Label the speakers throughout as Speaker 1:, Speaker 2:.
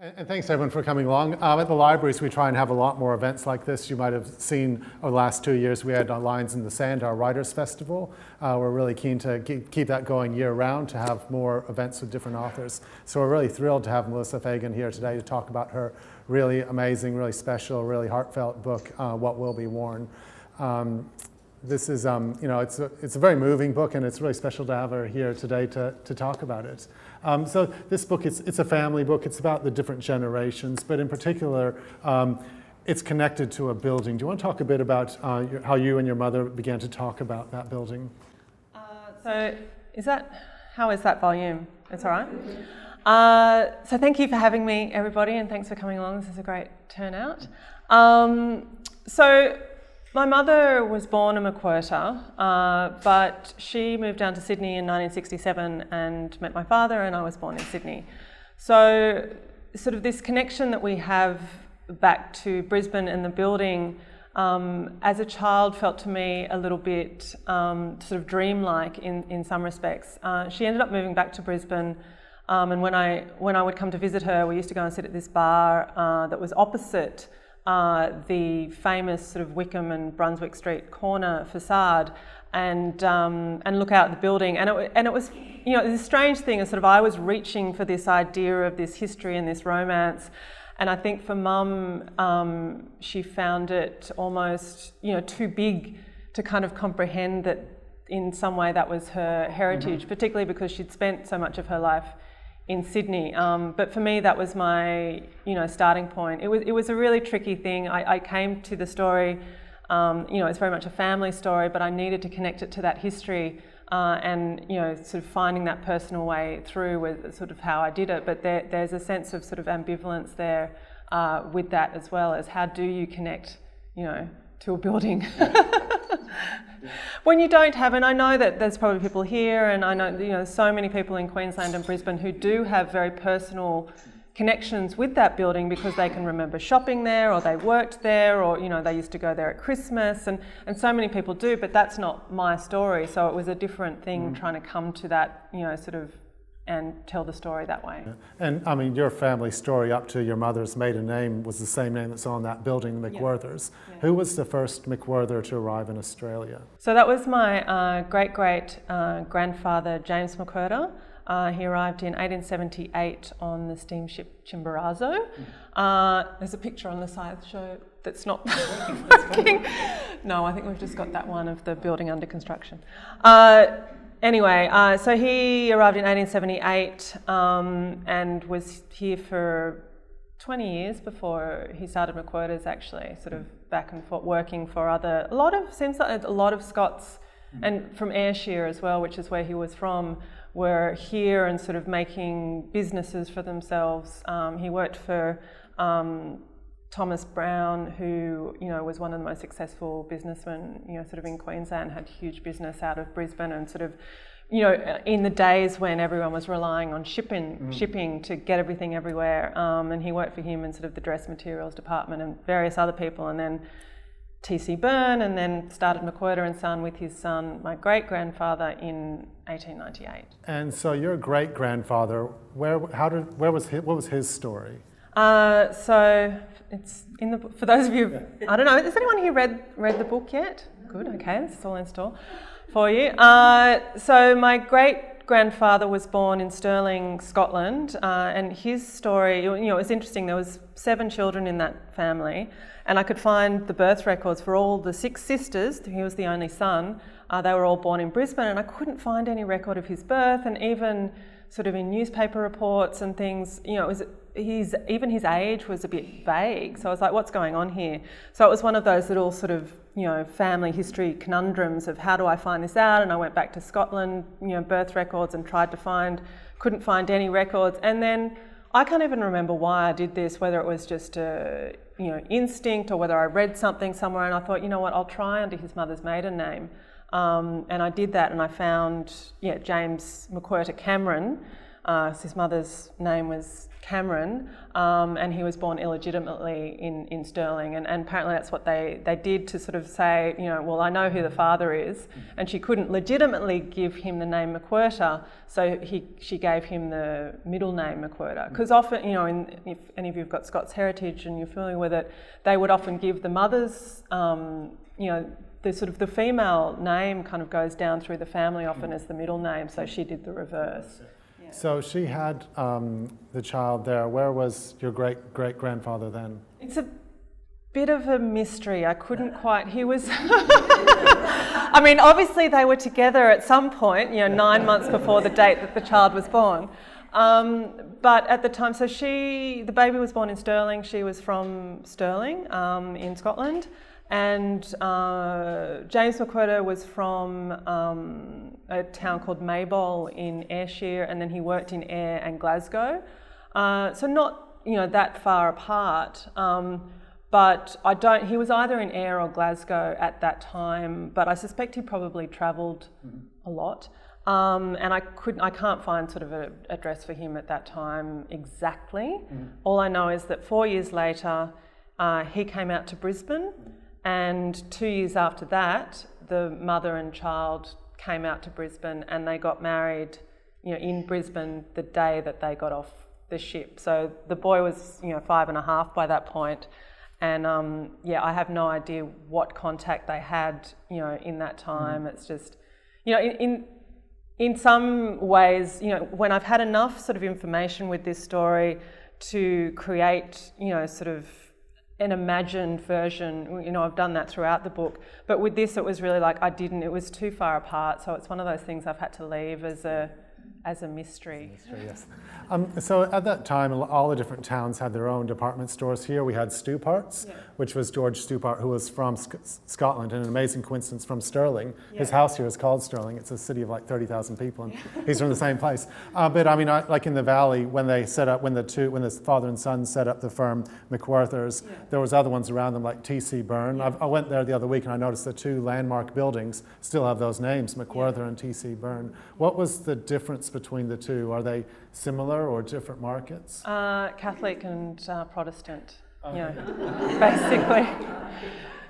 Speaker 1: And thanks everyone for coming along. At the libraries we try and have a lot more events like this. You might have seen over the last 2 years we had Lines in the Sand, our Writers' Festival. We're really keen to keep that going year round, to have more events with different authors. So we're really thrilled to have Melissa Fagan here today to talk about her really amazing, really special, really heartfelt book, What Will Be Worn. This is, it's a very moving book, and it's really special to have her here today to talk about it. So this book, it's a family book. It's about the different generations, but in particular, it's connected to a building. Do you want to talk a bit about how you and your mother began to talk about that building?
Speaker 2: How is that volume? It's all right. So thank you for having me, everybody, and thanks for coming along. This is a great turnout. My mother was born in McWhirter, but she moved down to Sydney in 1967 and met my father, and I was born in Sydney. So sort of this connection that we have back to Brisbane and the building, as a child felt to me a little bit sort of dreamlike in some respects. She ended up moving back to Brisbane, and when I would come to visit her, we used to go and sit at this bar that was opposite the famous sort of Wickham and Brunswick Street corner facade, and look out at the building. And it was, this strange thing is sort of I was reaching for this idea of this history and this romance. And I think for Mum, she found it almost, too big to kind of comprehend that in some way that was her heritage, particularly because she'd spent so much of her life in Sydney. But for me, that was my, starting point. It was a really tricky thing. I came to the story, it's very much a family story, but I needed to connect it to that history, and sort of finding that personal way through was sort of how I did it. But there's a sense of sort of ambivalence there with that, as well as how do you connect, to a building. When you don't have, and I know that there's probably people here, and I know so many people in Queensland and Brisbane who do have very personal connections with that building because they can remember shopping there, or they worked there, or they used to go there at Christmas, and so many people do, but that's not my story. So it was a different thing trying to come to that, sort of, and tell the story that way. And
Speaker 1: I mean, your family story up to your mother's maiden name was the same name that's on that building, the McWhirters. Yeah. Who was the first McWhirter to arrive in Australia? So that was my great-great-grandfather, James McWhirter. He arrived in 1878 on the steamship Chimborazo. There's a picture on the side show that's not working. No, I think we've just got that one of the building under construction. Anyway, so he arrived in 1878 and was here for 20 years before he started McWhirter's, actually, sort of back and forth, working for seems like a lot of Scots, and from Ayrshire as well, which is where he was from, were here and sort of making businesses for themselves. He worked for Thomas Brown, who was one of the most successful businessmen, sort of in Queensland, had huge business out of Brisbane, and sort of, in the days when everyone was relying on shipping to get everything everywhere, and he worked for him in sort of the dress materials department and various other people, and then T.C. Byrne, and then started McWhirter and Son with his son, my great-grandfather, in 1898. And so your great-grandfather, what was his story? So it's in the book. For those of you, I don't know, is anyone here read the book yet? Good, okay, this is all in store for you. So my great-grandfather was born in Stirling, Scotland, and his story, it was interesting. There was 7 children in that family, and I could find the birth records for all the 6 sisters. He was the only son. They were all born in Brisbane, and I couldn't find any record of his birth, and even sort of in newspaper reports and things, even his age was a bit vague. So I was like, what's going on here? So it was one of those little sort of, family history conundrums of how do I find this out? And I went back to Scotland, birth records, and couldn't find any records. And then I can't even remember why I did this, whether it was just a, instinct, or whether I read something somewhere and I thought, I'll try under his mother's maiden name. And I did that, and I found, James McWhirter Cameron. His mother's name was
Speaker 2: Cameron, and he was born illegitimately in Stirling, and apparently that's what they did to sort of say, well, I know who the father is, and she couldn't legitimately give him the name McWhirter, so she gave him the middle name McWhirter. Because often, if any of you have got Scots heritage and you're familiar with it, they would often give the mother's, the sort of the female name kind of goes down through the family often as the middle name, so she did the reverse. Yeah.
Speaker 1: So she had the child there. Where was your great-great-grandfather then?
Speaker 2: It's a bit of a mystery. I couldn't quite, he was, I mean, obviously they were together at some point, 9 months before the date that the child was born. But at the time, so the baby was born in Stirling, she was from Stirling in Scotland. And James McWhirter was from a town called Maybole in Ayrshire, and then he worked in Ayr and Glasgow. So not, that far apart. But he was either in Ayr or Glasgow at that time, but I suspect he probably travelled a lot. And I can't find sort of an address for him at that time exactly. All I know is that 4 years later, he came out to Brisbane. And 2 years after that, the mother and child came out to Brisbane, and they got married, in Brisbane the day that they got off the ship. So the boy was, 5.5 by that point, and I have no idea what contact they had, in that time. It's just, in some ways, when I've had enough sort of information with this story to create, sort of an imagined version, I've done that throughout the book, but with this it was really like it was too far apart, so it's one of those things I've had to leave as a mystery.
Speaker 1: Yes. So at that time, all the different towns had their own department stores. Here we had Stupart's, which was George Stupart, who was from Scotland, and an amazing coincidence, from Stirling. His house here is called Stirling. It's a city of like 30,000 people, and he's from the same place. But I mean, like in the Valley, when the father and son set up the firm McWhirter's, there was other ones around them like T.C. Byrne. I went there the other week and I noticed the two landmark buildings still have those names, McWhirter and T.C. Byrne. What was the difference between the two? Are they similar or different markets?
Speaker 2: Catholic and Protestant, basically.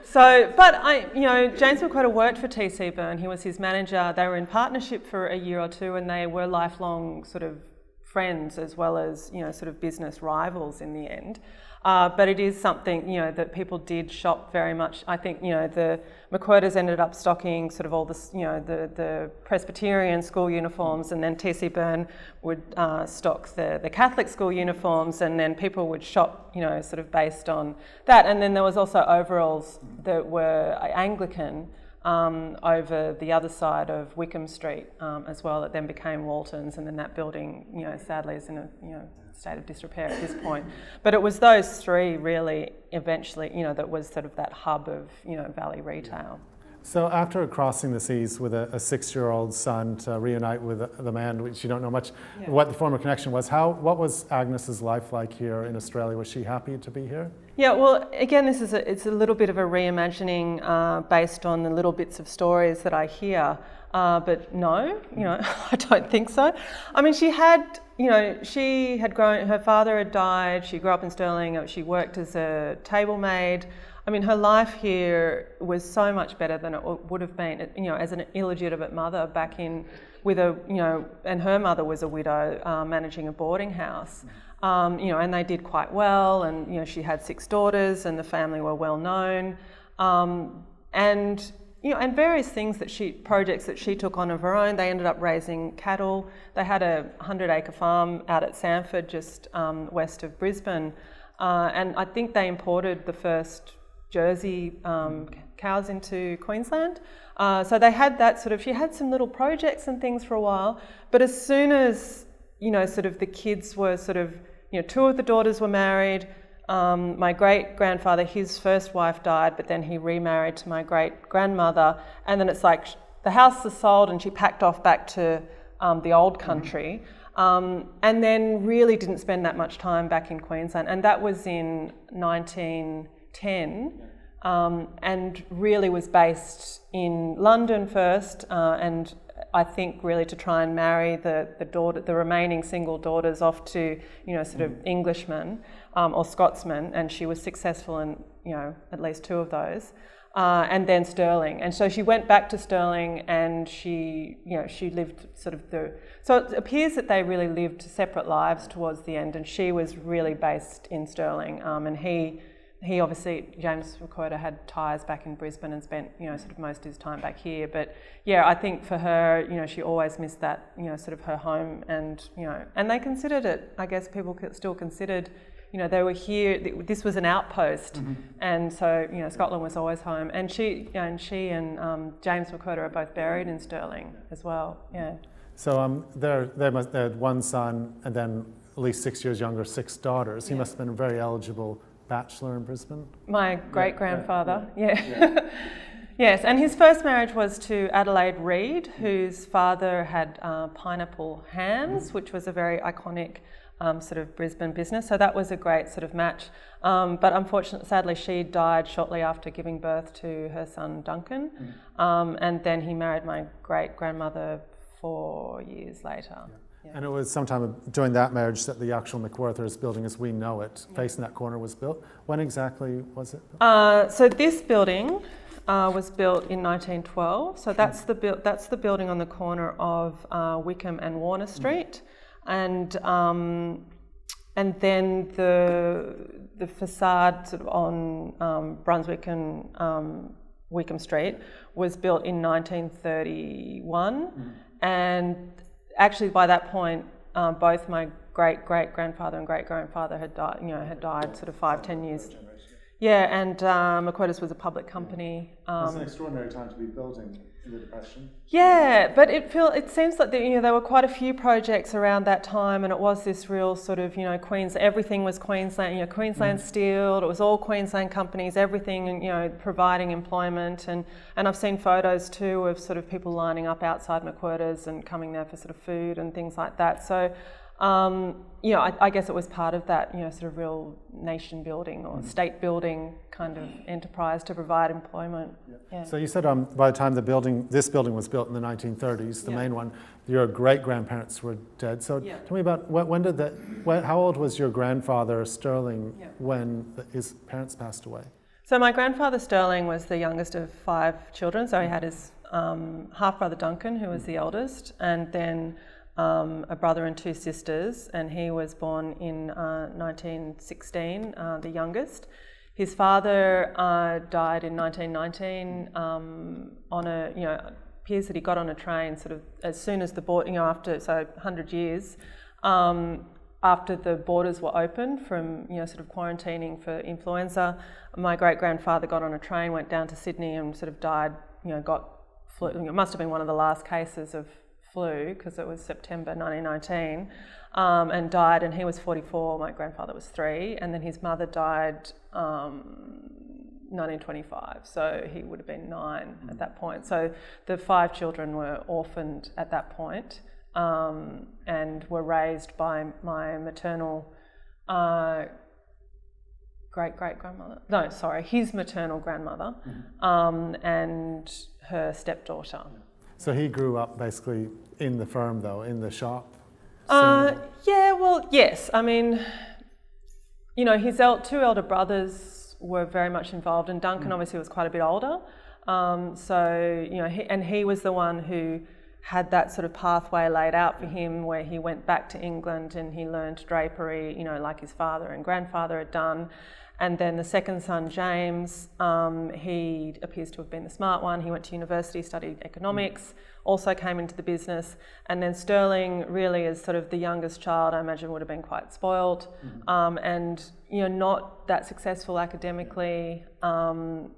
Speaker 2: So, but James McWhirter worked for T.C. Byrne. He was his manager. They were in partnership for a year or two, and they were lifelong sort of friends as well as, sort of business rivals in the end. But it is something, that people did shop very much. I think, the McWhirters ended up stocking sort of all this, the Presbyterian school uniforms, and then T.C. Byrne would stock the Catholic school uniforms, and then people would shop, sort of based on that. And then there was also overalls that were Anglican over the other side of Wickham Street as well, that then became Walton's, and then that building, sadly is in a, state of disrepair at this point. But it was those three really eventually, that was sort of that hub of, Valley retail.
Speaker 1: So after crossing the seas with a 6-year-old son to reunite with the man, which you don't know much, what the former connection was, what was Agnes's life like here in Australia? Was she happy to be here?
Speaker 2: Yeah, well, again, it's a little bit of a reimagining based on the little bits of stories that I hear. But no, I don't think so. I mean, she had grown, her father had died, she grew up in Stirling, she worked as a table maid. I mean, her life here was so much better than it would have been, as an illegitimate mother back in, and her mother was a widow managing a boarding house. And they did quite well, and, she had 6 daughters and the family were well known. And various things projects that she took on of her own. They ended up raising cattle. They had a 100-acre farm out at Sanford, just west of Brisbane. And I think they imported the first Jersey cows into Queensland. So they had that she had some little projects and things for a while. But as soon as, sort of the kids were 2 of the daughters were married. My great-grandfather, his first wife died, but then he remarried to my great-grandmother, and then it's like the house was sold and she packed off back to the old country, and then really didn't spend that much time back in Queensland, and that was in 1910. and really was based in London first, and I think really to try and marry the remaining single daughters off to, sort of Englishmen or Scotsmen, and she was successful in, at least two of those. And then Stirling, and so she went back to Stirling, and she lived sort of so it appears that they really lived separate lives towards the end, and she was really based in Stirling, and he obviously, James McWhirter, had ties back in Brisbane and spent, sort of most of his time back here. But yeah, I think for her, she always missed that, sort of her home, and and they considered it. I guess people still considered. They were here. This was an outpost, and so Scotland was always home. And she and James McWhirter are both buried in Stirling as well. Yeah.
Speaker 1: So they had one son, and then at least 6 years younger, 6 daughters. He must have been a very eligible bachelor in Brisbane.
Speaker 2: My great-grandfather. Yeah. Yes, and his first marriage was to Adelaide Reid, whose father had Pineapple Hams, which was a very iconic sort of Brisbane business. So that was a great sort of match. But unfortunately, sadly, she died shortly after giving birth to her son Duncan. And then he married my great-grandmother 4 years later. Yeah.
Speaker 1: And it was sometime during that marriage that the actual McWhirter's building as we know it, facing that corner, was built. When exactly was it built?
Speaker 2: So this building was built in 1912. So that's the building on the corner of Wickham and Warner Street. And then the facade sort of on Brunswick and Wickham Street was built in 1931. And actually by that point, both my great-great-grandfather and great-grandfather had died sort of 5-10 years. Yeah, and McWhirter's was a public company.
Speaker 1: It's an extraordinary time to be building in the Depression.
Speaker 2: Yeah, but it seems like there were quite a few projects around that time, and it was this real sort of everything was Queensland, Queensland Steel. It was all Queensland companies, everything, providing employment, and I've seen photos too of sort of people lining up outside McWhirter's and coming there for sort of food and things like that. So. I guess it was part of that, sort of real nation building or state building kind of enterprise to provide employment. Yeah.
Speaker 1: So you said by the time this building was built in the 1930s, the main one, your great-grandparents were dead. So tell me about how old was your grandfather Stirling when his parents passed away?
Speaker 2: So my grandfather Stirling was the youngest of 5 children. So he had his half-brother Duncan, who was the eldest, and then a brother and 2 sisters, and he was born in 1916, the youngest. His father died in 1919 appears that he got on a train sort of as soon as the border, after 100 years, after the borders were opened from, sort of quarantining for influenza. My great-grandfather got on a train, went down to Sydney and sort of died, got flu. It must have been one of the last cases of flu because it was September 1919, and died, and he was 44, my grandfather was 3, and then his mother died 1925, so he would have been 9 at that point. So the 5 children were orphaned at that point, and were raised by my maternal his maternal grandmother, and her stepdaughter.
Speaker 1: So he grew up basically in the firm, though, in the shop?
Speaker 2: Yes. I mean, his 2 elder brothers were very much involved, and Duncan obviously was quite a bit older. He was the one who had that sort of pathway laid out for him where he went back to England and he learned drapery, like his father and grandfather had done. And then the second son, James, he appears to have been the smart one. He went to university, studied economics, also came into the business. And then Stirling, really as sort of the youngest child, I imagine would have been quite spoiled, and not that successful academically.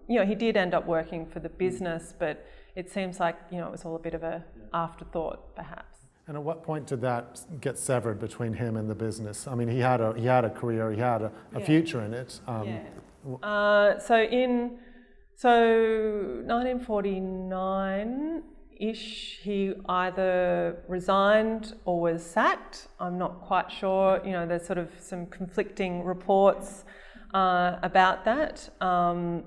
Speaker 2: He did end up working for the business, but it seems like it was all a bit of a afterthought, perhaps.
Speaker 1: And at what point did that get severed between him and the business? I mean, he had a career, he had a future in it.
Speaker 2: So 1949-ish, he either resigned or was sacked. I'm not quite sure. There's sort of some conflicting reports. about that. And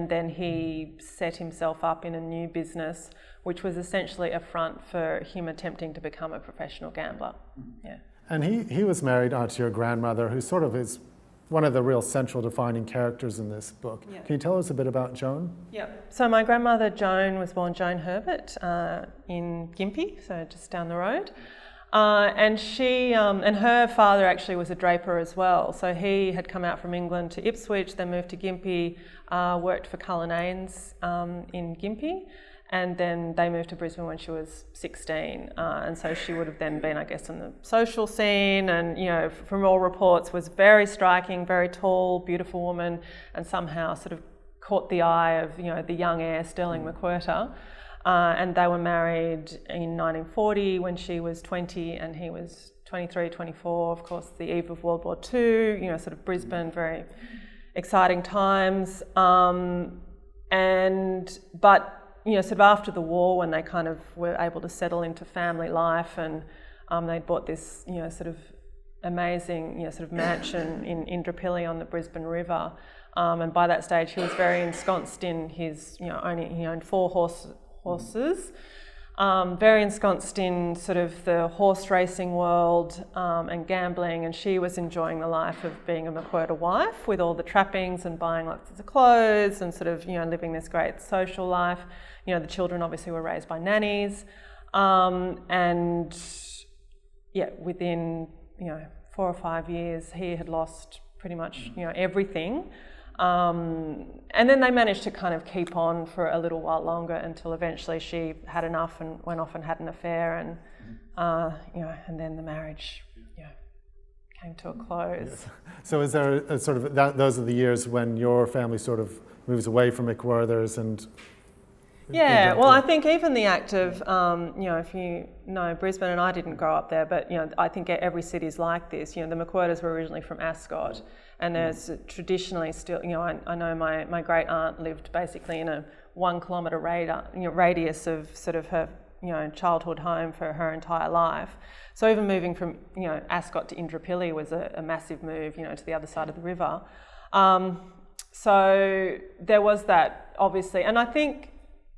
Speaker 2: then he set himself up in a new business, which was essentially a front for him attempting to become a professional gambler. Yeah.
Speaker 1: And he was married to your grandmother, who sort of is one of the real central defining characters in this book. Yeah. Can you tell us a bit about Joan?
Speaker 2: Yeah. So my grandmother Joan was born Joan Herbert in Gympie, so just down the road. And she and her father actually was a draper as well. So he had come out from England to Ipswich, then moved to Gympie, worked for Cullinan's in Gympie, and then they moved to Brisbane when she was 16. And so she would have then been, I guess, on the social scene, and, you know, from all reports was very striking, very tall, beautiful woman, and somehow sort of caught the eye of, you know, the young heir, Sterling McWhirter. And they were married in 1940 when she was 20 and he was 23, 24, of course, the eve of World War II, you know, sort of Brisbane, very exciting times. But, you know, sort of after the war, when they kind of were able to settle into family life, and they bought this, you know, sort of amazing, you know, sort of mansion in Indooroopilly on the Brisbane River. And by that stage, he was very ensconced in his, you know, he owned 4 horses, very ensconced in sort of the horse racing world and gambling, and she was enjoying the life of being a McWhirter wife with all the trappings and buying lots of clothes and sort of, you know, living this great social life. You know, the children obviously were raised by nannies, and yeah, within, you know, 4 or 5 years he had lost pretty much, you know, everything. And then they managed to kind of keep on for a little while longer until eventually she had enough and went off and had an affair, and you know, and then the marriage, you know, came to a close.
Speaker 1: Yes. So is there a sort of those are the years when your family sort of moves away from McWhirters and?
Speaker 2: Yeah, well, I think even the act of, you know, if you know Brisbane, and I didn't grow up there, but, you know, I think every city is like this. You know, the McWhirters were originally from Ascot, and there's traditionally still, you know, I know my great aunt lived basically in a 1 kilometre radius of sort of her, you know, childhood home for her entire life. So even moving from, you know, Ascot to Indooroopilly was a massive move, you know, to the other side of the river. So there was that, obviously, and I think.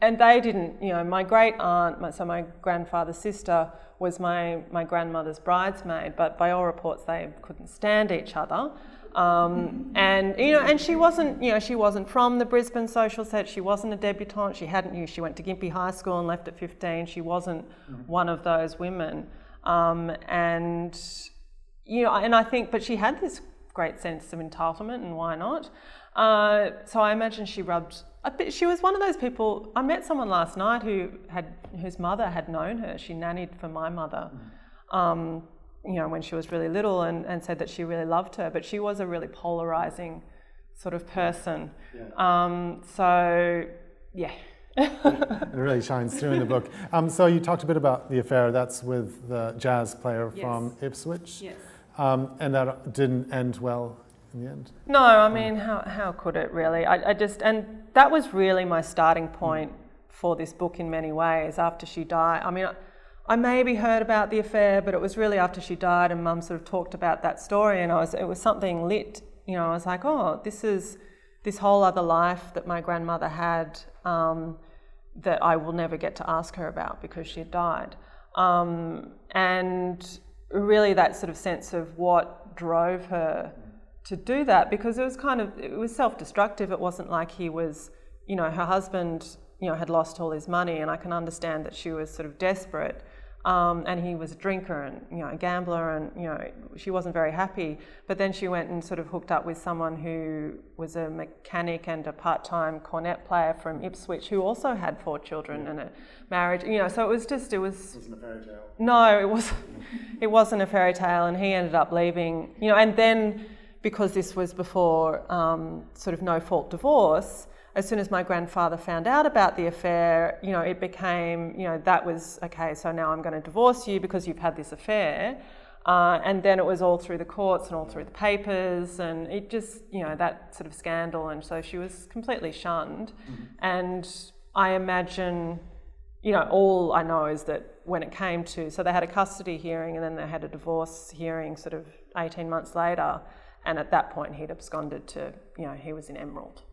Speaker 2: And they didn't, you know, my great aunt, so my grandfather's sister, was my grandmother's bridesmaid, but by all reports they couldn't stand each other. And, you know, and she wasn't from the Brisbane social set, she wasn't a debutante, she went to Gympie High School and left at 15, she wasn't one of those women. And, you know, and I think, but she had this great sense of entitlement, and why not? So I imagine she was one of those people. I met someone last night whose mother had known her. She nannied for my mother, you know, when she was really little, and said that she really loved her. But she was a really polarising sort of person. Yeah. So, yeah.
Speaker 1: It really shines through in the book. So you talked a bit about the affair. That's with the jazz player from Ipswich.
Speaker 2: Yes.
Speaker 1: And that didn't end well in the end.
Speaker 2: No, I mean, how could it really? I just, and that was really my starting point for this book in many ways. After she died, I mean, I maybe heard about the affair, but it was really after she died, and Mum sort of talked about that story, and it was something lit. You know, I was like, oh, this is this whole other life that my grandmother had that I will never get to ask her about because she had died, and really that sort of sense of what drove her to do that, because it was self-destructive. It wasn't like he was, you know, her husband, you know, had lost all his money, and I can understand that she was sort of desperate, and he was a drinker and, you know, a gambler, and, you know, she wasn't very happy. But then she went and sort of hooked up with someone who was a mechanic and a part-time cornet player from Ipswich, who also had 4 children and a marriage, you know, so it wasn't a fairy tale. No, it wasn't a fairy tale, and he ended up leaving, you know, and then, because this was before sort of no-fault divorce, as soon as my grandfather found out about the affair, you know, it became, you know, that was, okay, so now I'm going to divorce you because you've had this affair. And then it was all through the courts and all through the papers, and it just, you know, that sort of scandal, and so she was completely shunned. Mm-hmm. And I imagine, you know, all I know is that when it came to, so they had a custody hearing and then they had a divorce hearing sort of 18 months later. And at that point, he'd absconded to, he was in Emerald.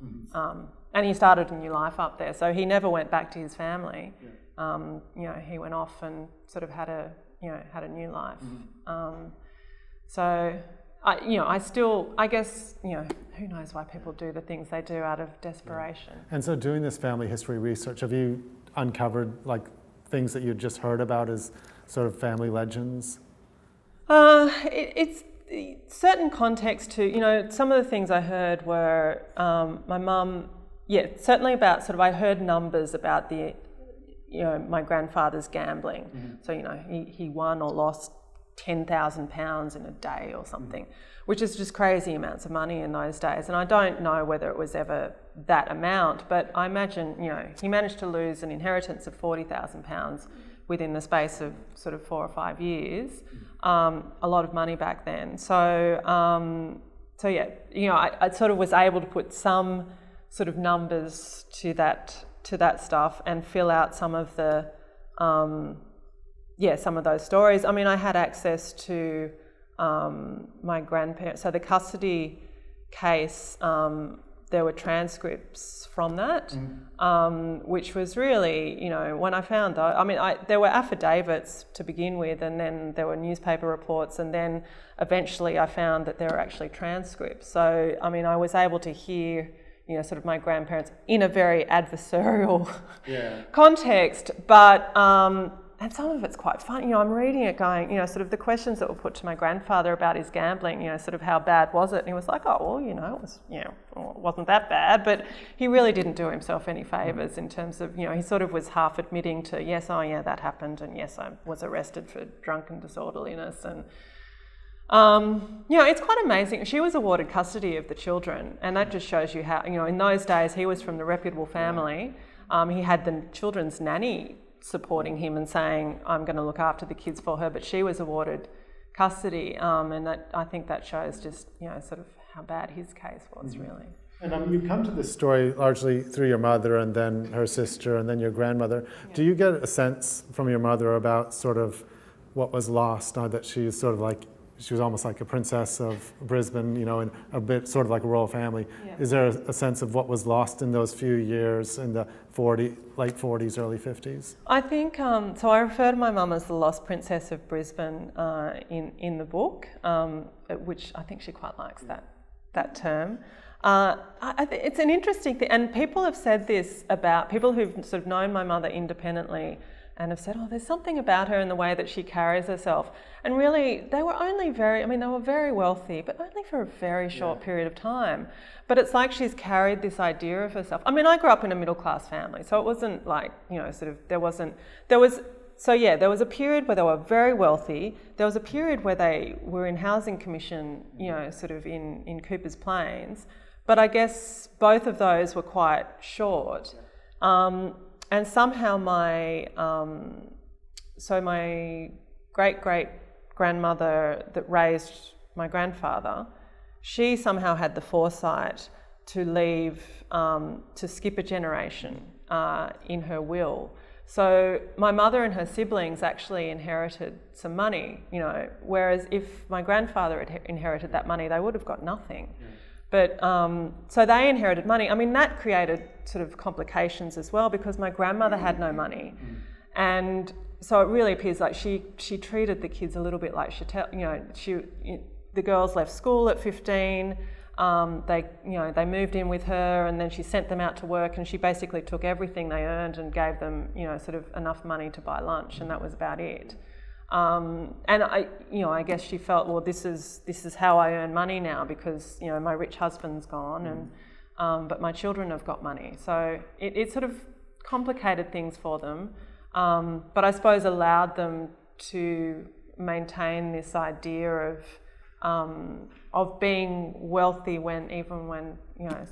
Speaker 2: And he started a new life up there. So he never went back to his family. He went off and sort of had a new life. I guess, who knows why people do the things they do out of desperation.
Speaker 1: And so doing this family history research, have you uncovered like things that you'd just heard about as sort of family legends?
Speaker 2: It's certain context to, some of the things I heard were my mum, certainly about sort of, I heard numbers about the, my grandfather's gambling. So, he won or lost £10,000 in a day or something, which is just crazy amounts of money in those days. And I don't know whether it was ever that amount, but I imagine, he managed to lose an inheritance of £40,000 within the space of sort of 4 or 5 years. A lot of money back then. So I sort of was able to put some sort of numbers to that stuff and fill out some of the some of those stories. I mean, I had access to my grandparents. So the custody case, there were transcripts from that, which was really, when I found those, there were affidavits to begin with, and then there were newspaper reports, and then eventually I found that there were actually transcripts. So, I was able to hear, sort of my grandparents in a very adversarial context, but and some of it's quite fun. I'm reading it going, sort of the questions that were put to my grandfather about his gambling, sort of how bad was it? And he was like, oh, well, it was, it wasn't that bad. But he really didn't do himself any favours in terms of, he sort of was half admitting to, yes, oh yeah, that happened. And yes, I was arrested for drunken disorderliness. And, it's quite amazing. She was awarded custody of the children. And that just shows you how, in those days, he was from the reputable family. He had the children's nanny supporting him and saying, I'm going to look after the kids for her, but she was awarded custody, and that, I think that shows just, sort of how bad his case was, really.
Speaker 1: And you come to this story largely through your mother and then her sister and then your grandmother. Yeah. Do you get a sense from your mother about sort of what was lost, now that she's sort of like, she was almost like a princess of Brisbane, and a bit sort of like a royal family. Yeah. Is there a sense of what was lost in those few years in the late 40s, early 50s? I
Speaker 2: think, so I refer to my mum as the lost princess of Brisbane in the book, which I think she quite likes that term. It's an interesting thing, and people have said this about people who've sort of known my mother independently and have said, oh, there's something about her in the way that she carries herself. And really, they were very wealthy, but only for a very short period of time. But it's like she's carried this idea of herself. I grew up in a middle-class family, so it wasn't like, there was a period where they were very wealthy. There was a period where they were in housing commission, sort of in Cooper's Plains. But I guess both of those were quite short. And somehow my great-great-grandmother that raised my grandfather, she somehow had the foresight to leave, to skip a generation in her will. So my mother and her siblings actually inherited some money, whereas if my grandfather had inherited that money, they would have got nothing. Yeah. But so they inherited money. That created sort of complications as well, because my grandmother had no money, and so it really appears like she treated the kids a little bit like the girls left school at 15. They moved in with her, and then she sent them out to work, and she basically took everything they earned and gave them sort of enough money to buy lunch, and that was about it. And I guess she felt, well, this is how I earn money now, because my rich husband's gone, and but my children have got money. So it sort of complicated things for them, but I suppose allowed them to maintain this idea of being wealthy even when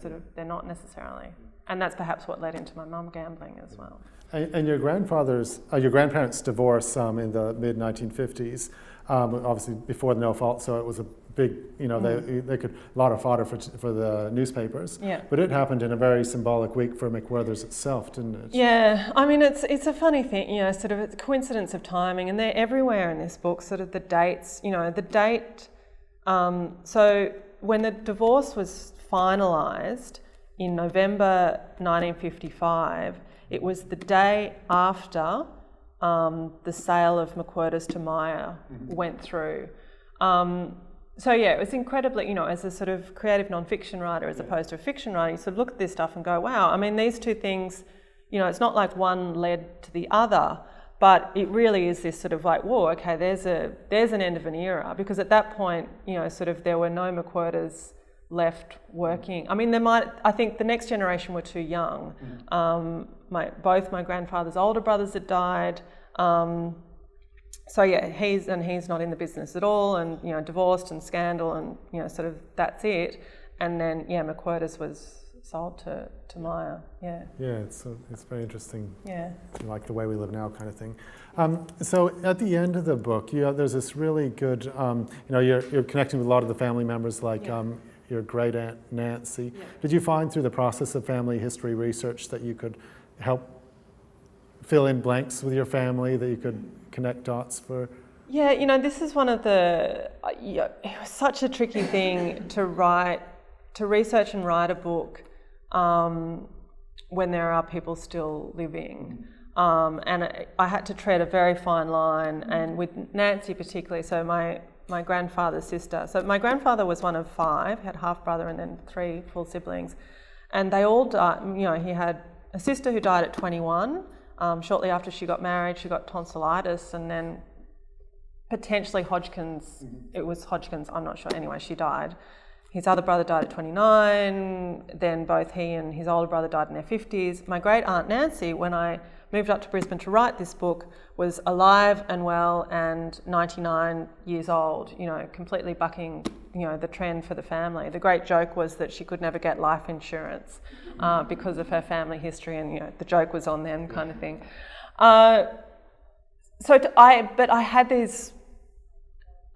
Speaker 2: sort of they're not necessarily. And that's perhaps what led into my mum gambling as well.
Speaker 1: And your grandparents' divorce in the mid-1950s, obviously before the No Fault, so it was a big, they could a lot of fodder for the newspapers.
Speaker 2: Yeah.
Speaker 1: But it happened in a very symbolic week for McWhirter's itself, didn't it?
Speaker 2: Yeah, it's a funny thing, sort of it's a coincidence of timing, and they're everywhere in this book. Sort of the dates, the date. So when the divorce was finalised in November 1955, it was the day after the sale of McWhirter's to Myer went through. So yeah, it was incredibly, as a sort of creative non-fiction writer as opposed to a fiction writer, you sort of look at this stuff and go, wow, I mean, these two things, it's not like one led to the other, but it really is this sort of like, whoa, okay, there's an end of an era, because at that point, there were no McWhirters left working. I mean, I think the next generation were too young. Both my grandfather's older brothers had died. So yeah, he's not in the business at all, and divorced and scandal, and that's it. And then McWhirter's was sold to Myer. Yeah. Yeah,
Speaker 1: it's very interesting.
Speaker 2: Yeah.
Speaker 1: Like the way we live now, kind of thing. So at the end of the book, there's this really good. You're connecting with a lot of the family members, like your great aunt Nancy. Yeah. Did you find through the process of family history research that you could help fill in blanks with your family, that you could connect dots for?
Speaker 2: Yeah, this is one of the, it was such a tricky thing to research and write a book when there are people still living. And I had to tread a very fine line, and with Nancy particularly, so my grandfather's sister. So my grandfather was one of 5, he had a half brother and then 3 full siblings. And they all died, he had a sister who died at 21. Shortly after she got married, she got tonsillitis, and then potentially Hodgkin's. It was Hodgkin's, I'm not sure. Anyway, she died. His other brother died at 29. Then both he and his older brother died in their 50s. My great aunt Nancy, when I moved up to Brisbane to write this book, was alive and well and 99 years old, completely bucking, the trend for the family. The great joke was that she could never get life insurance because of her family history, and, the joke was on them, kind of thing. But I had these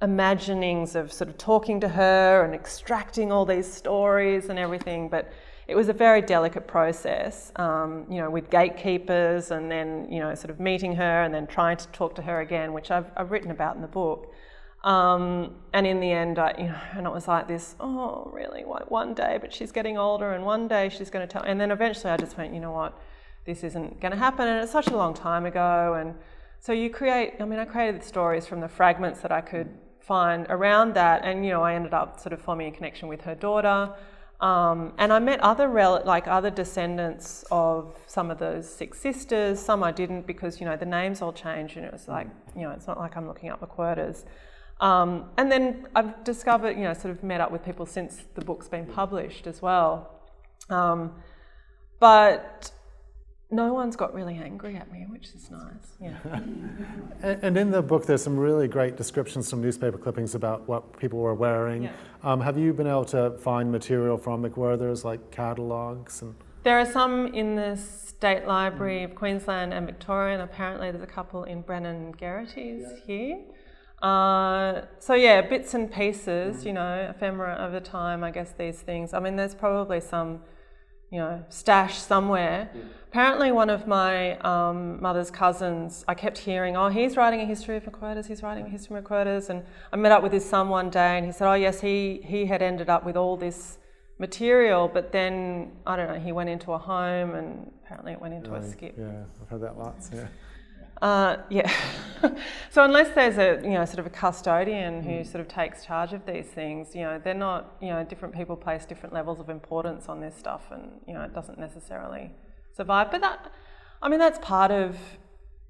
Speaker 2: imaginings of sort of talking to her and extracting all these stories and everything, but it was a very delicate process, with gatekeepers, and then, sort of meeting her and then trying to talk to her again, which I've written about in the book. And in the end, and it was like this, oh, really, one day, but she's getting older, and one day she's going to tell, and then eventually I just went, you know what, this isn't going to happen, and it's such a long time ago. And so I created the stories from the fragments that I could find around that, and, I ended up sort of forming a connection with her daughter. And I met other descendants of some of those 6 sisters. Some I didn't, because, the names all changed, and it was like, it's not like I'm looking up McWhirters. And then I've discovered, sort of met up with people since the book's been published as well. But no one's got really angry at me, which is nice. Yeah.
Speaker 1: And in the book, there's some really great descriptions, some newspaper clippings about what people were wearing. Yeah. Have you been able to find material from McWhirters, like catalogues?
Speaker 2: There are some in the State Library of Queensland and Victoria, and apparently there's a couple in Brennan Geraghty's here. So yeah, bits and pieces, ephemera over time, I guess, these things. I mean, there's probably some, stash somewhere. Yeah. Apparently one of my mother's cousins, I kept hearing, oh, he's writing a history of McWhirters, and I met up with his son one day, and he said, oh yes, he had ended up with all this material, but then, I don't know, he went into a home, and apparently it went into a skip.
Speaker 1: Yeah, I've heard that lots, yeah.
Speaker 2: Yeah. So unless there's a, sort of a custodian who sort of takes charge of these things, they're not, different people place different levels of importance on this stuff, and, it doesn't necessarily survive. But that's part of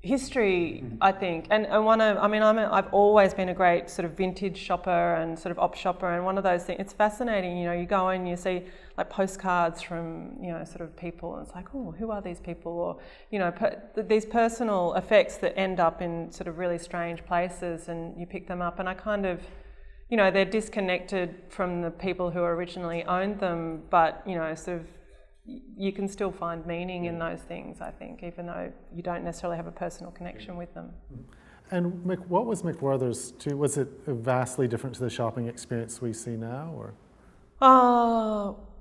Speaker 2: history, I think. And I've always been a great sort of vintage shopper and sort of op shopper, and one of those things, it's fascinating, you go and you see like postcards from, sort of people, and it's like, oh, who are these people? Or, these personal effects that end up in sort of really strange places, and you pick them up, and I kind of, they're disconnected from the people who originally owned them, but, sort of, you can still find meaning in those things, I think, even though you don't necessarily have a personal connection with them.
Speaker 1: And what was McWhirters too? Was it vastly different to the shopping experience we see now, or?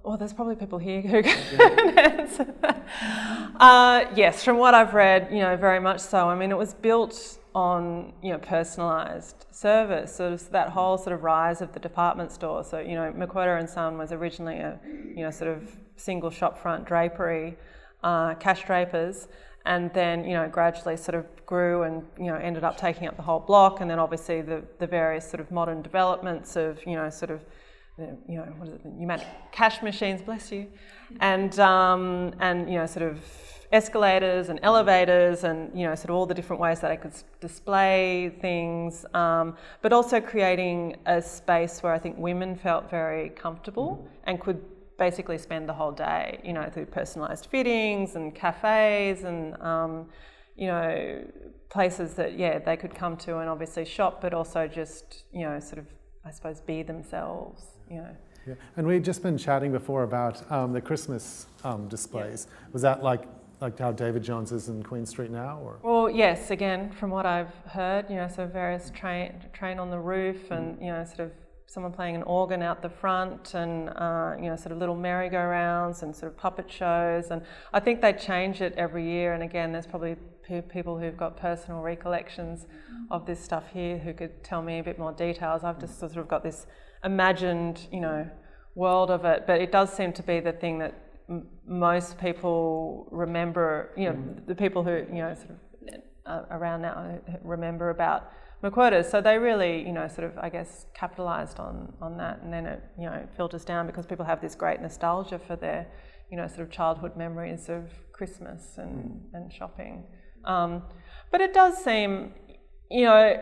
Speaker 2: Well, there's probably people here who can answer that. Yes, from what I've read, very much so. I mean, it was built on, you know, personalised service, sort of that whole sort of rise of the department store. So, you know, McWhirter and Son was originally a, you know, sort of single shop front drapery, cash drapers, and then, you know, gradually sort of grew and, you know, ended up taking up the whole block, and then obviously the various sort of modern developments of, you know, sort of, you know, what is it, pneumatic cash machines, bless you, and you know, sort of escalators and elevators, and, you know, sort of all the different ways that I could display things, but also creating a space where I think women felt very comfortable and could basically spend the whole day, you know, through personalised fittings and cafes and, you know, places that, yeah, they could come to and obviously shop, but also just, you know, sort of, I suppose, be themselves, you know.
Speaker 1: Yeah. And we'd just been chatting before about the Christmas displays. Yeah. Was that like how David Jones is in Queen Street now, or?
Speaker 2: Well, yes, again, from what I've heard, you know, so various train on the roof, and, you know, sort of someone playing an organ out the front, and, you know, sort of little merry-go-rounds and sort of puppet shows. And I think they change it every year. And again, there's probably people who've got personal recollections of this stuff here who could tell me a bit more details. I've just sort of got this imagined, you know, world of it. But it does seem to be the thing that most people remember, you know, the people who, you know, sort of around now remember about McWhirter. So they really, you know, sort of, I guess, capitalised on that, and then it, you know, it filters down because people have this great nostalgia for their, you know, sort of childhood memories of Christmas and shopping. But it does seem, you know,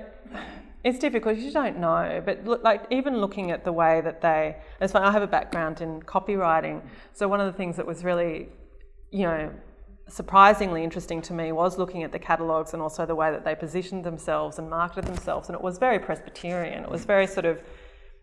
Speaker 2: it's difficult, you don't know, but like even looking at the way that it's funny, I have a background in copywriting, so one of the things that was really, you know, surprisingly interesting to me was looking at the catalogues and also the way that they positioned themselves and marketed themselves, and it was very Presbyterian. It was very sort of,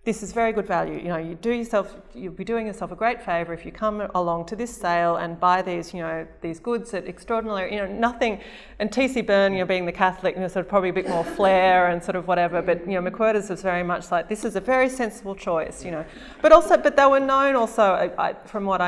Speaker 2: this is very good value, you know, you'll be doing yourself a great favour if you come along to this sale and buy these, you know, these goods at extraordinary, you know, nothing, and T.C. Byrne, you know, being the Catholic, you know, sort of probably a bit more flair and sort of whatever, but, you know, McWhirter's was very much like, this is a very sensible choice, you know, but they were known also, from what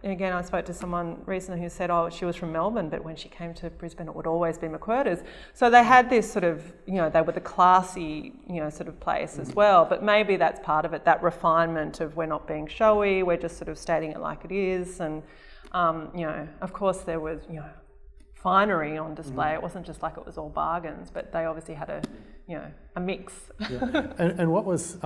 Speaker 2: again, I spoke to someone recently who said, oh, she was from Melbourne, but when she came to Brisbane, it would always be McWhirter's. So they had this sort of, you know, they were the classy, you know, sort of place as well. But maybe that's part of it, that refinement of we're not being showy, we're just sort of stating it like it is. And, you know, of course there was, you know, finery on display. It wasn't just like it was all bargains, but they obviously had a mix.
Speaker 1: Yeah. And what was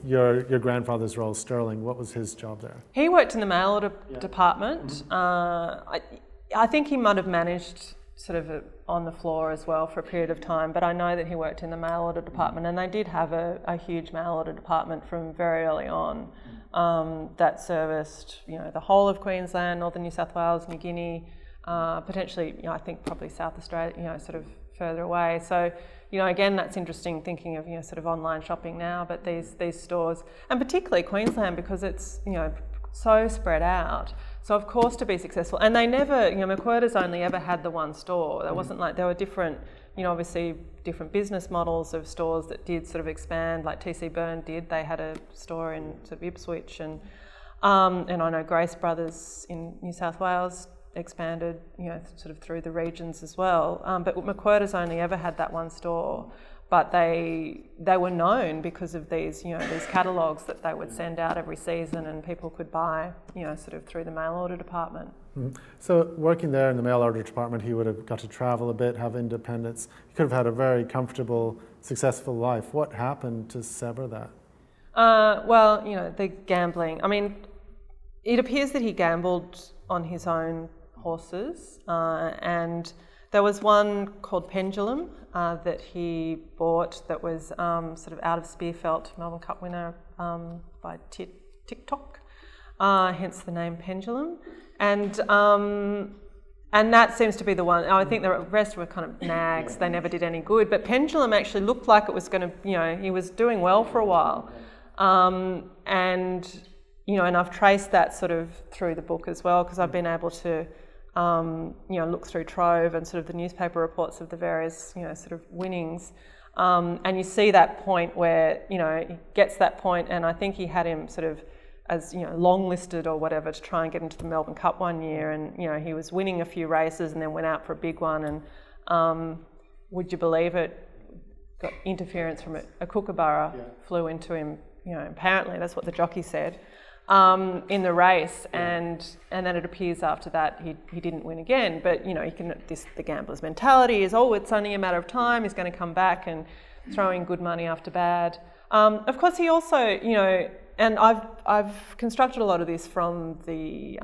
Speaker 1: your grandfather's role, Sterling? What was his job there?
Speaker 2: He worked in the mail order department. I think he might have managed sort of on the floor as well for a period of time, but I know that he worked in the mail order department, and they did have a huge mail order department from very early on that serviced, you know, the whole of Queensland, northern New South Wales, New Guinea, potentially, you know, I think probably South Australia, you know, sort of further away. So, you know, again, that's interesting thinking of, you know, sort of online shopping now, but these stores, and particularly Queensland, because it's, you know, so spread out. So of course to be successful, and they never, you know, McWhirter's only ever had the one store. There wasn't like, there were different, you know, obviously different business models of stores that did sort of expand, like T.C. Byrne did. They had a store in sort of Ipswich, and I know Grace Brothers in New South Wales expanded, you know, sort of through the regions as well. But McWhirter's only ever had that one store, but they were known because of these, you know, these catalogues that they would send out every season, and people could buy, you know, sort of through the mail order department.
Speaker 1: Mm-hmm. So working there in the mail order department, he would have got to travel a bit, have independence. He could have had a very comfortable, successful life. What happened to sever that?
Speaker 2: Well, you know, the gambling. I mean, it appears that he gambled on his own horses, and there was one called Pendulum that he bought that was sort of out of Spearfelt, Melbourne Cup winner by TikTok, hence the name Pendulum, and that seems to be the one. I think the rest were kind of nags. They never did any good, but Pendulum actually looked like it was going to, you know, he was doing well for a while, and you know, and I've traced that sort of through the book as well, because I've been able to, you know, look through Trove and sort of the newspaper reports of the various, you know, sort of winnings. And you see that point where, you know, he gets that point, and I think he had him sort of as, you know, long listed or whatever to try and get into the Melbourne Cup one year. And, you know, he was winning a few races and then went out for a big one. And would you believe it, got interference from a kookaburra, flew into him. Apparently that's what the jockey said in the race, and then it appears after that he didn't win again. But the gambler's mentality is, it's only a matter of time. He's going to come back and throwing good money after bad. Of course, he also, and I've constructed a lot of this from the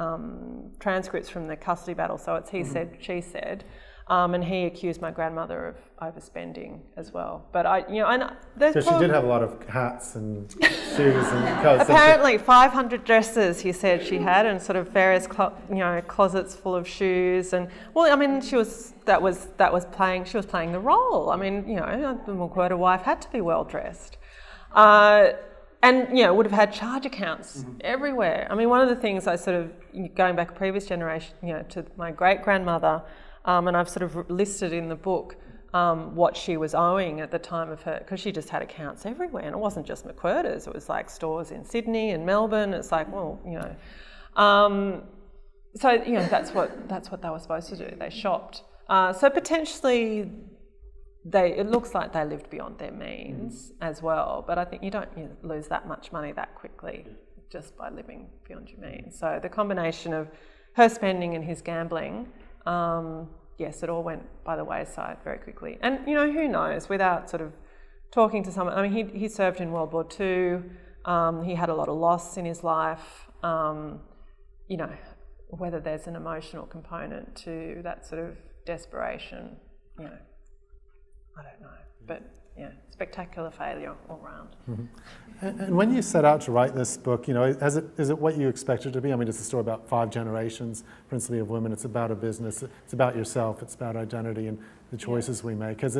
Speaker 2: transcripts from the custody battle. So it's he said, she said. And he accused my grandmother of overspending as well. But
Speaker 1: so she did have a lot of hats and shoes and coats.
Speaker 2: Apparently 500 dresses, he said she had, and sort of various closets full of shoes. And she was playing the role. The McWhirter wife had to be well dressed. And would have had charge accounts everywhere. One of the things I sort of, going back a previous generation, to my great grandmother. And I've sort of listed in the book what she was owing at the time of her, because she just had accounts everywhere, and it wasn't just McWhirter's, it was like stores in Sydney and Melbourne. It's like, so that's what they were supposed to do. They shopped. So potentially, it looks like they lived beyond their means as well. But I think you don't lose that much money that quickly just by living beyond your means. So the combination of her spending and his gambling. Yes, it all went by the wayside very quickly. And, who knows, without sort of talking to someone, he served in World War II, he had a lot of loss in his life, whether there's an emotional component to that sort of desperation, I don't know. But, spectacular failure all round.
Speaker 1: Mm-hmm. And when you set out to write this book, is it what you expected it to be? It's a story about 5 generations, principally of women. It's about a business. It's about yourself. It's about identity and the choices we make. Has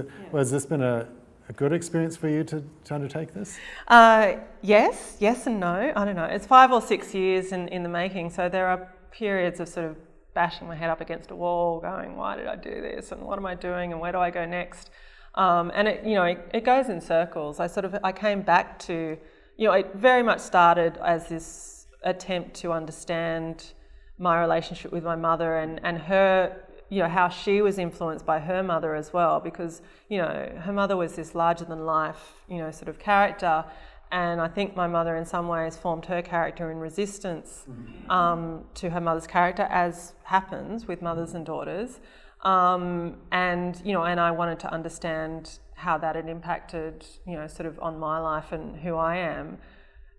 Speaker 1: this been a good experience for you to undertake this?
Speaker 2: Yes and no. I don't know. It's 5 or 6 years in the making, so there are periods of sort of bashing my head up against a wall, going, why did I do this? And what am I doing? And where do I go next? And it goes in circles. I came back to, it very much started as this attempt to understand my relationship with my mother and her, how she was influenced by her mother as well, because, her mother was this larger than life, sort of character. And I think my mother in some ways formed her character in resistance to her mother's character, as happens with mothers and daughters. And I wanted to understand how that had impacted, sort of on my life and who I am.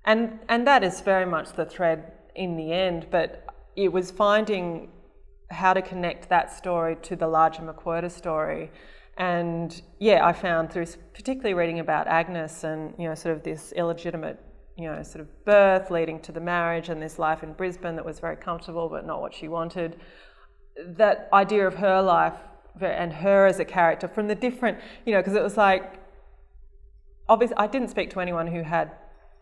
Speaker 2: And that is very much the thread in the end, but it was finding how to connect that story to the larger McWhirter story. And I found through particularly reading about Agnes and, sort of this illegitimate, sort of birth leading to the marriage and this life in Brisbane that was very comfortable but not what she wanted. That idea of her life and her as a character from the different, because it was like, obviously I didn't speak to anyone who had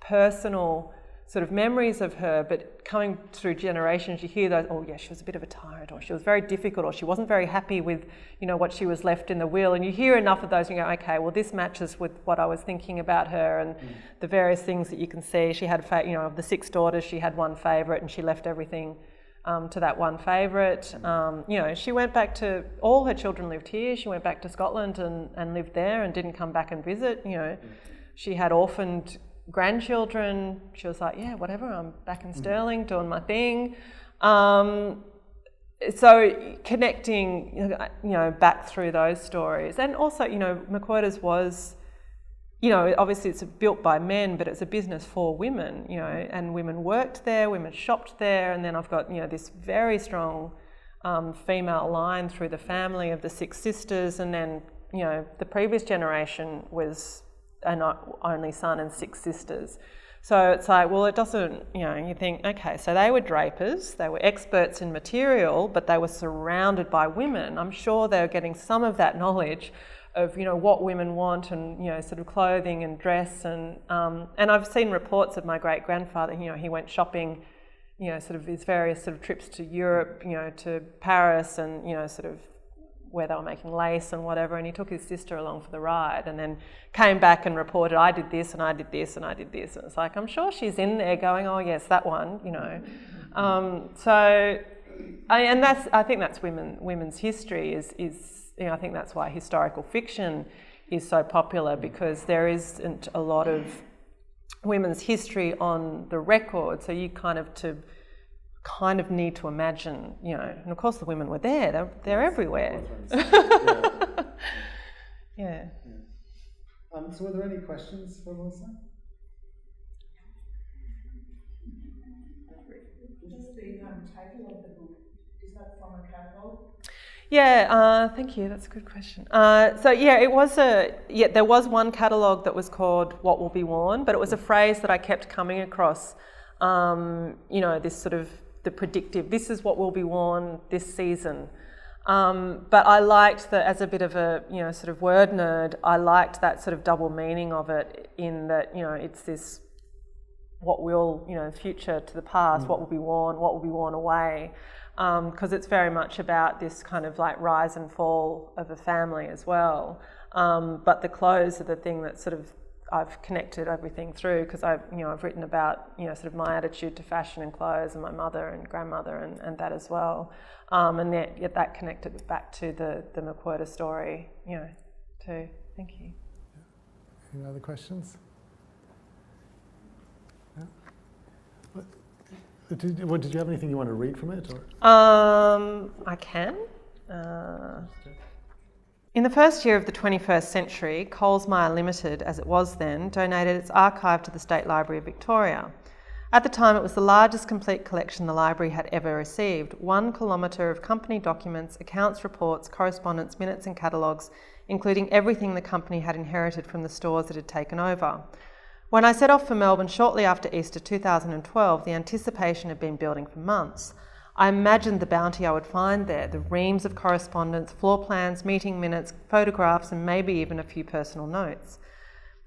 Speaker 2: personal sort of memories of her, but coming through generations, you hear those, she was a bit of a tyrant, or she was very difficult, or she wasn't very happy with, what she was left in the will. And you hear enough of those and you go, okay, well, this matches with what I was thinking about her and the various things that you can see. She had, of the 6 daughters, she had one favourite and she left everything to that one favourite. She went back to, all her children lived here. She went back to Scotland and lived there and didn't come back and visit. She had orphaned grandchildren. She was like, whatever, I'm back in Stirling doing my thing. So connecting, back through those stories. And also, McWhirter's was, obviously it's built by men, but it's a business for women, and women worked there, women shopped there, and then I've got, this very strong female line through the family of the 6 sisters, and then, the previous generation was an only son and 6 sisters. So it's like, well, it doesn't, you think, okay, so they were drapers, they were experts in material, but they were surrounded by women. I'm sure they were getting some of that knowledge of, what women want and, sort of clothing and dress. And I've seen reports of my great-grandfather, he went shopping, sort of his various sort of trips to Europe, to Paris and, sort of where they were making lace and whatever, and he took his sister along for the ride and then came back and reported, I did this and I did this and I did this. And it's like, I'm sure she's in there going, oh yes, that one, So, I think that's women's history is I think that's why historical fiction is so popular, because there isn't a lot of women's history on the record, so you kind of need to imagine, you know, and of course the women were there, they're everywhere. Yeah.
Speaker 1: So were there any questions for Melissa?
Speaker 3: Just the title of the book, is that from a catalogue?
Speaker 2: Yeah, thank you. That's a good question. There was one catalogue that was called "What Will Be Worn," but it was a phrase that I kept coming across. You know, this sort of the predictive. This is what will be worn this season. But I liked that, as a bit of a, you know, sort of word nerd, I liked that sort of double meaning of it, in that, you know, it's this what will, you know, future to the past, what will be worn away. Because it's very much about this kind of like rise and fall of a family as well. But the clothes are the thing that sort of I've connected everything through, because I've written about, you know, sort of my attitude to fashion and clothes, and my mother and grandmother and that as well. And yet that connected back to the McWhirter story, you know, too. Thank you.
Speaker 1: Any other questions? Did you have anything you want to read from it? Or?
Speaker 2: I can. In the first year of the 21st century, Coles Myer Limited, as it was then, donated its archive to the State Library of Victoria. At the time, it was the largest complete collection the library had ever received. 1 kilometre of company documents, accounts, reports, correspondence, minutes and catalogues, including everything the company had inherited from the stores it had taken over. When I set off for Melbourne shortly after Easter 2012, the anticipation had been building for months. I imagined the bounty I would find there, the reams of correspondence, floor plans, meeting minutes, photographs, and maybe even a few personal notes.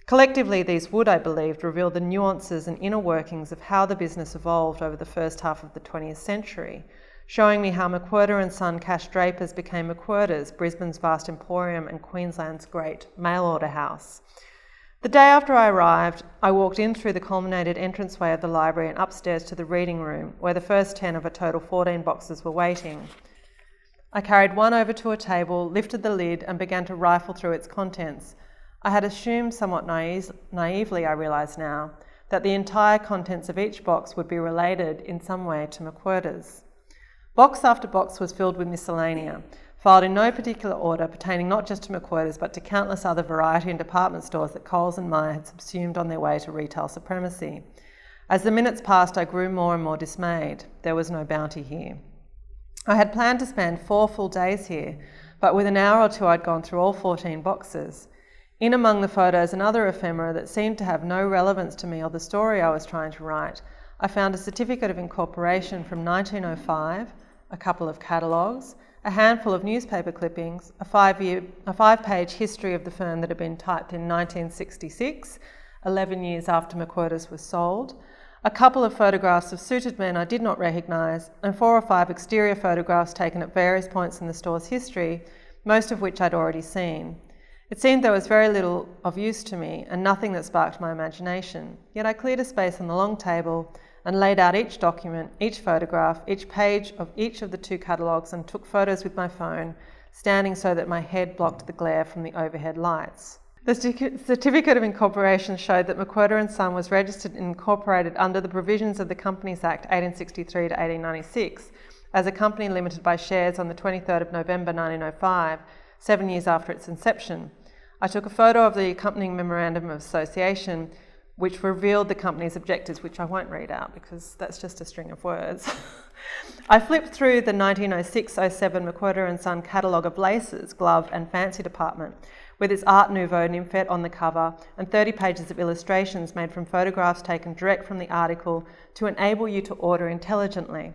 Speaker 2: Collectively, these would, I believed, reveal the nuances and inner workings of how the business evolved over the first half of the 20th century, showing me how McWhirter and Son cash drapers became McWhirters, Brisbane's vast emporium and Queensland's great mail-order house. The day after I arrived, I walked in through the culminated entranceway of the library and upstairs to the reading room, where the first 10 of a total 14 boxes were waiting. I carried one over to a table, lifted the lid, and began to rifle through its contents. I had assumed somewhat naively, I realise now, that the entire contents of each box would be related in some way to McWhirter's. Box after box was filled with miscellanea, filed in no particular order, pertaining not just to McWhirter's but to countless other variety and department stores that Coles and Myer had subsumed on their way to retail supremacy. As the minutes passed, I grew more and more dismayed. There was no bounty here. I had planned to spend 4 full days here, but with an hour or two I'd gone through all 14 boxes. In among the photos and other ephemera that seemed to have no relevance to me or the story I was trying to write, I found a certificate of incorporation from 1905, a couple of catalogues, a handful of newspaper clippings, a 5-page history of the firm that had been typed in 1966, 11 years after McWhirter's was sold, a couple of photographs of suited men I did not recognise, and 4 or 5 exterior photographs taken at various points in the store's history, most of which I'd already seen. It seemed there was very little of use to me, and nothing that sparked my imagination. Yet I cleared a space on the long table and laid out each document, each photograph, each page of each of the 2 catalogues, and took photos with my phone, standing so that my head blocked the glare from the overhead lights. The certificate of incorporation showed that McWhirter and Son was registered and incorporated under the provisions of the Companies Act 1863 to 1896 as a company limited by shares on the 23rd of November 1905, 7 years after its inception. I took a photo of the accompanying memorandum of association, which revealed the company's objectives, which I won't read out because that's just a string of words. I flipped through the 1906-07 McWhirter and Son catalogue of laces, glove and fancy department, with its Art Nouveau nymphette on the cover and 30 pages of illustrations made from photographs taken direct from the article to enable you to order intelligently.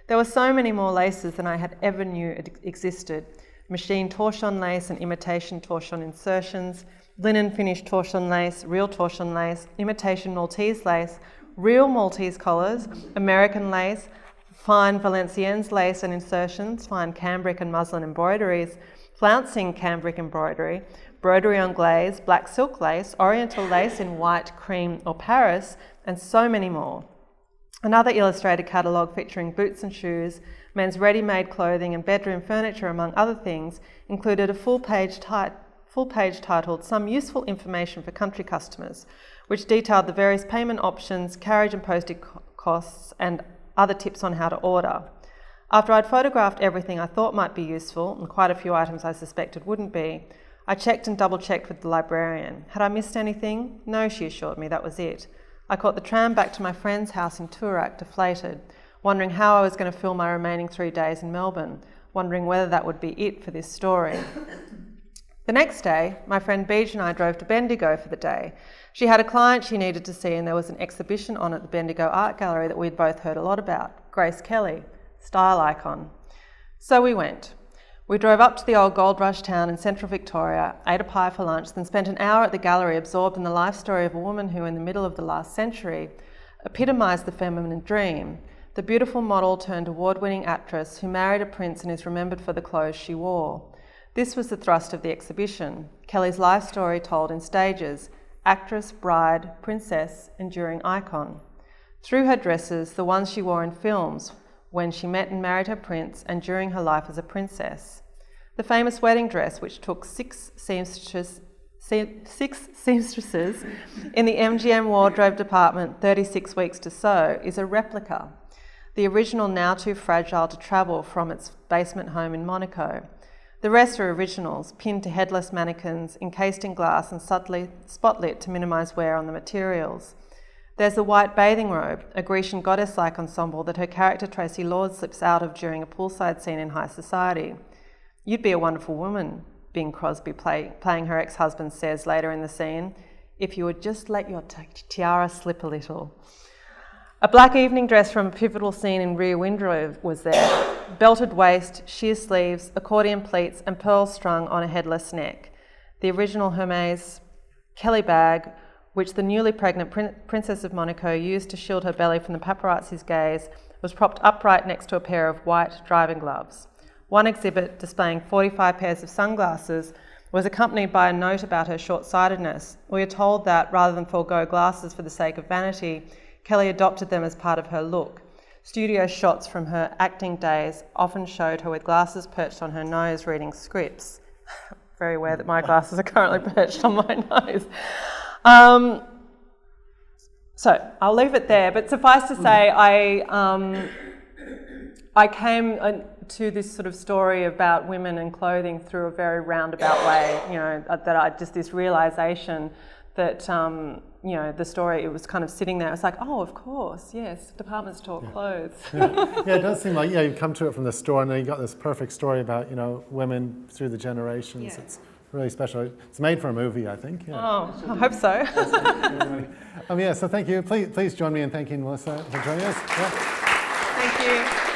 Speaker 2: There were so many more laces than I had ever knew existed. Machine torchon lace and imitation torchon insertions, linen finished torchon lace, real torchon lace, imitation Maltese lace, real Maltese collars, American lace, fine Valenciennes lace and insertions, fine cambric and muslin embroideries, flouncing cambric embroidery, broderie anglaise, black silk lace, oriental lace in white, cream or Paris, and so many more. Another illustrated catalogue featuring boots and shoes, men's ready-made clothing and bedroom furniture, among other things, included a full-page full page titled Some Useful Information for Country Customers, which detailed the various payment options, carriage and postage costs, and other tips on how to order. After I'd photographed everything I thought might be useful, and quite a few items I suspected wouldn't be, I checked and double-checked with the librarian. Had I missed anything? No, she assured me, that was it. I caught the tram back to my friend's house in Toorak, deflated, wondering how I was going to fill my remaining 3 days in Melbourne, wondering whether that would be it for this story. The next day, my friend Beej and I drove to Bendigo for the day. She had a client she needed to see, and there was an exhibition on at the Bendigo Art Gallery that we'd both heard a lot about, Grace Kelly, style icon. So we went. We drove up to the old gold rush town in central Victoria, ate a pie for lunch, then spent an hour at the gallery absorbed in the life story of a woman who, in the middle of the last century, epitomised the feminine dream, the beautiful model turned award-winning actress who married a prince and is remembered for the clothes she wore. This was the thrust of the exhibition, Kelly's life story told in stages, actress, bride, princess, enduring icon. Through her dresses, the ones she wore in films, when she met and married her prince, and during her life as a princess. The famous wedding dress, which took six seamstresses in the MGM wardrobe department 36 weeks to sew, is a replica. The original now too fragile to travel from its basement home in Monaco. The rest are originals, pinned to headless mannequins, encased in glass and subtly spotlit to minimise wear on the materials. There's a white bathing robe, a Grecian goddess-like ensemble that her character Tracy Lord slips out of during a poolside scene in high society. You'd be a wonderful woman, Bing Crosby playing her ex-husband says later in the scene, if you would just let your tiara slip a little. A black evening dress from a pivotal scene in Rear Window was there. Belted waist, sheer sleeves, accordion pleats and pearls strung on a headless neck. The original Hermes Kelly bag, which the newly pregnant Princess of Monaco used to shield her belly from the paparazzi's gaze, was propped upright next to a pair of white driving gloves. One exhibit, displaying 45 pairs of sunglasses, was accompanied by a note about her short-sightedness. We are told that, rather than forego glasses for the sake of vanity, Kelly adopted them as part of her look. Studio shots from her acting days often showed her with glasses perched on her nose reading scripts. Very aware that my glasses are currently perched on my nose. So I'll leave it there, but suffice to say, I came to this sort of story about women and clothing through a very roundabout way, this realisation that, the story, it was kind of sitting there. It's like, oh, of course, yes, department store clothes.
Speaker 1: Yeah, it does seem like, you come to it from the store and then you got this perfect story about, women through the generations. Yeah. It's really special. It's made for a movie, I think. Yeah.
Speaker 2: Oh, I hope so.
Speaker 1: So thank you. Please join me in thanking Melissa for joining us. Yeah.
Speaker 2: Thank you.